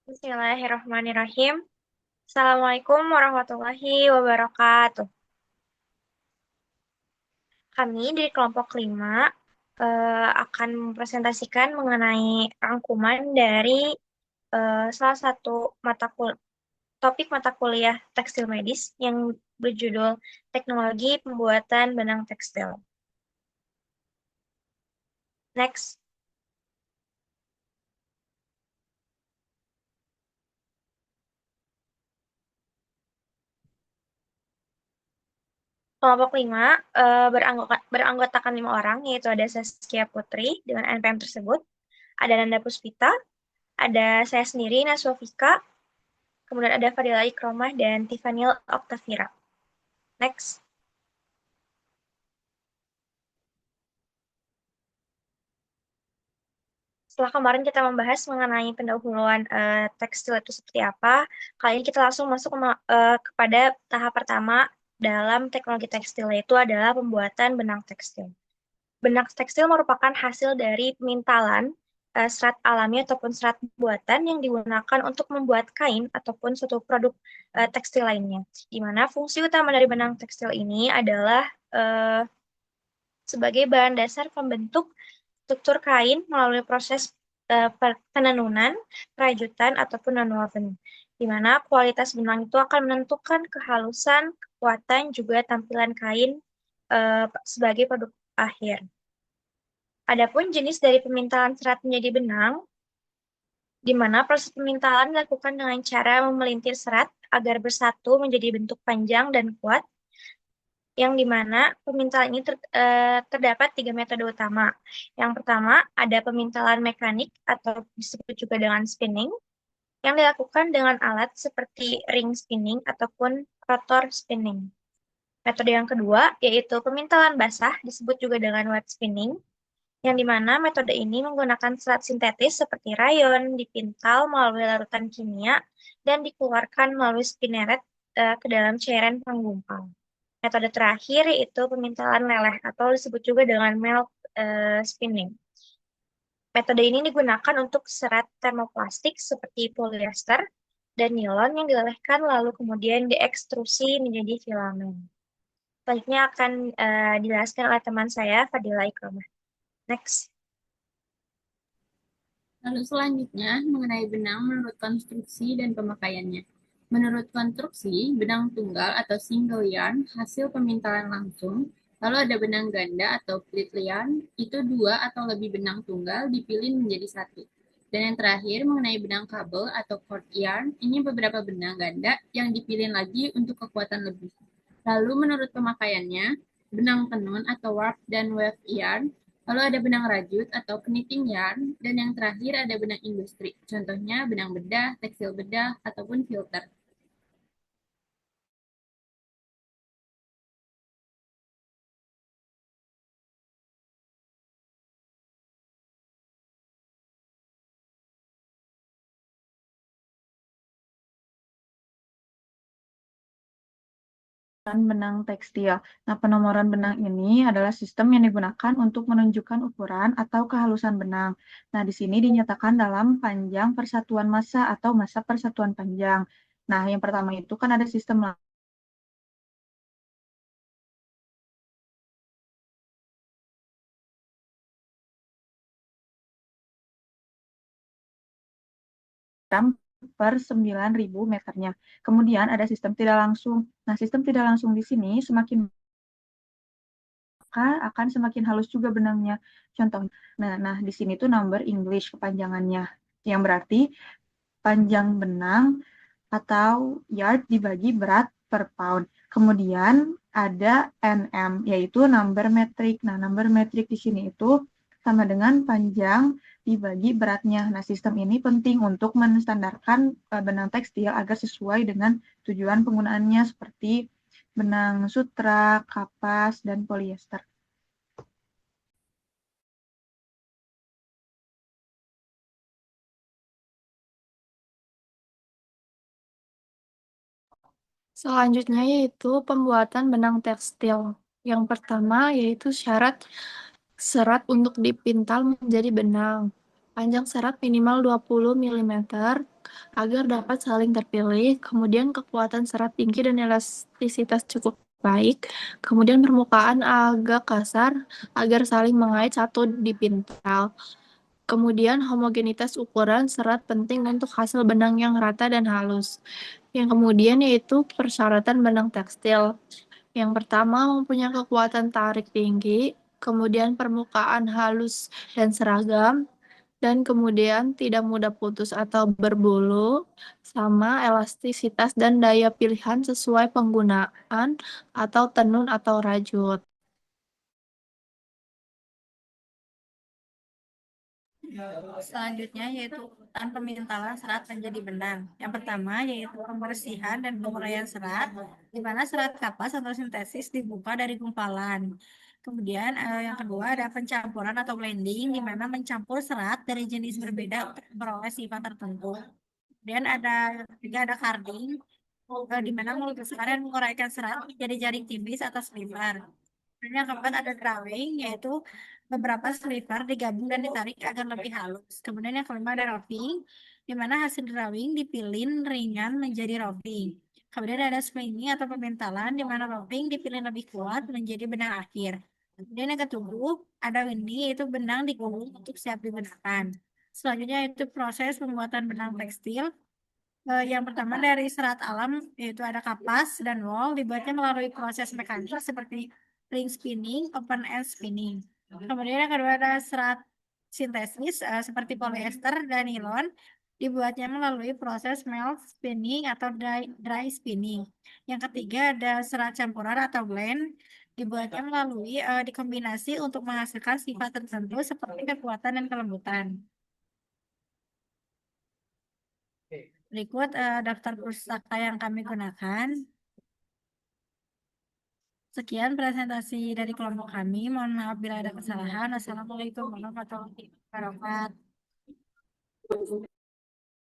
Bismillahirrahmanirrahim. Assalamualaikum warahmatullahi wabarakatuh. Kami dari kelompok 5 akan mempresentasikan mengenai rangkuman dari salah satu topik mata kuliah tekstil medis yang berjudul Teknologi Pembuatan Benang Tekstil. Next. Kelompok 5 beranggotakan 5 orang, yaitu ada Saskia Putri dengan NPM tersebut, ada Nanda Puspita, ada saya sendiri, Naswa Fika, kemudian ada Fadila Ikromah dan Tiffany Octavira. Next. Setelah kemarin kita membahas mengenai pendahuluan tekstil itu seperti apa, kali ini kita langsung masuk kepada tahap pertama dalam teknologi tekstil, yaitu adalah pembuatan benang tekstil. Benang tekstil merupakan hasil dari pemintalan serat alami ataupun serat buatan yang digunakan untuk membuat kain ataupun suatu produk tekstil lainnya. Di mana fungsi utama dari benang tekstil ini adalah sebagai bahan dasar pembentuk struktur kain melalui proses penenunan, perajutan, ataupun nonwoven, di mana kualitas benang itu akan menentukan kehalusan, kekuatan, juga tampilan kain sebagai produk akhir. Adapun jenis dari pemintalan serat menjadi benang, di mana proses pemintalan dilakukan dengan cara memelintir serat agar bersatu menjadi bentuk panjang dan kuat, yang dimana pemintalan ini terdapat 3 metode utama. Yang pertama, ada pemintalan mekanik atau disebut juga dengan spinning, yang dilakukan dengan alat seperti ring spinning ataupun rotor spinning. Metode yang kedua, yaitu pemintalan basah, disebut juga dengan wet spinning, yang dimana metode ini menggunakan serat sintetis seperti rayon, dipintal melalui larutan kimia, dan dikeluarkan melalui spinneret ke dalam cairan penggumpal. Metode terakhir yaitu pemintalan leleh atau disebut juga dengan melt spinning. Metode ini digunakan untuk serat termoplastik seperti polyester dan nilon yang dilelehkan lalu kemudian diekstrusi menjadi filamen. Selanjutnya akan dijelaskan oleh teman saya, Fadila Ikromah. Next. Lalu selanjutnya mengenai benang menurut konstruksi dan pemakaiannya. Menurut konstruksi, benang tunggal atau single yarn hasil pemintalan langsung, lalu ada benang ganda atau split yarn, itu 2 atau lebih benang tunggal dipilih menjadi satu. Dan yang terakhir mengenai benang kabel atau cord yarn, ini beberapa benang ganda yang dipilih lagi untuk kekuatan lebih. Lalu menurut pemakaiannya, benang tenun atau warp dan weft yarn, lalu ada benang rajut atau knitting yarn, dan yang terakhir ada benang industri. Contohnya benang bedah, tekstil bedah, ataupun filter. Benang tekstil. Nah, penomoran benang ini adalah sistem yang digunakan untuk menunjukkan ukuran atau kehalusan benang. Nah, di sini dinyatakan dalam panjang persatuan massa atau massa persatuan panjang. Nah, yang pertama itu kan ada sistem gram per 9.000 meternya. Kemudian ada sistem tidak langsung. Nah, sistem tidak langsung di sini semakin akan semakin halus juga benangnya. Contoh, nah di sini tuh number English kepanjangannya, yang berarti panjang benang atau yard dibagi berat per pound. Kemudian ada NM, yaitu number metrik. Nah, number metrik di sini itu sama dengan panjang dibagi beratnya. Nah, sistem ini penting untuk menstandarkan benang tekstil agar sesuai dengan tujuan penggunaannya seperti benang sutra, kapas, dan polyester. Selanjutnya yaitu pembuatan benang tekstil. Yang pertama yaitu syarat serat untuk dipintal menjadi benang. Panjang serat minimal 20 mm agar dapat saling terpilih, kemudian kekuatan serat tinggi dan elastisitas cukup baik, kemudian permukaan agak kasar agar saling mengait satu di pintal. Kemudian homogenitas ukuran serat penting untuk hasil benang yang rata dan halus. Yang kemudian yaitu persyaratan benang tekstil. Yang pertama mempunyai kekuatan tarik tinggi, kemudian permukaan halus dan seragam, dan kemudian tidak mudah putus atau berbulu, sama elastisitas dan daya pilihan sesuai penggunaan atau tenun atau rajut. Selanjutnya yaitu urutan pemintalan serat menjadi benang. Yang pertama yaitu pembersihan dan penguraian serat, di mana serat kapas atau sintesis dibuka dari gumpalan. Kemudian yang kedua ada pencampuran atau blending, di mana mencampur serat dari jenis berbeda untuk memperoleh sifat tertentu. Kemudian ada yang ketiga ada carding, di mana melukiskan dan menguraikan serat menjadi jaring tipis atau sliver. Dan yang keempat ada drawing, yaitu beberapa sliver digabung dan ditarik agar lebih halus. Kemudian yang kelima ada roving, di mana hasil drawing dipilin ringan menjadi roving. Kemudian ada spinning atau pemintalan, di mana roving dipilin lebih kuat menjadi benang akhir. Kemudian yang ketujuh ada winding, yaitu benang digulung untuk siap digunakan. Selanjutnya itu proses pembuatan benang tekstil. Yang pertama dari serat alam, yaitu ada kapas dan wol, dibuatnya melalui proses mekanik seperti ring spinning, open end spinning. Kemudian yang kedua ada serat sintesis seperti polyester dan nilon, dibuatnya melalui proses melt spinning atau dry spinning. Yang ketiga ada serat campuran atau blend, dibuatnya melalui dikombinasi untuk menghasilkan sifat tertentu seperti kekuatan dan kelembutan. Berikut daftar pustaka yang kami gunakan. Sekian presentasi dari kelompok kami. Mohon maaf bila ada kesalahan. Assalamualaikum warahmatullahi wabarakatuh.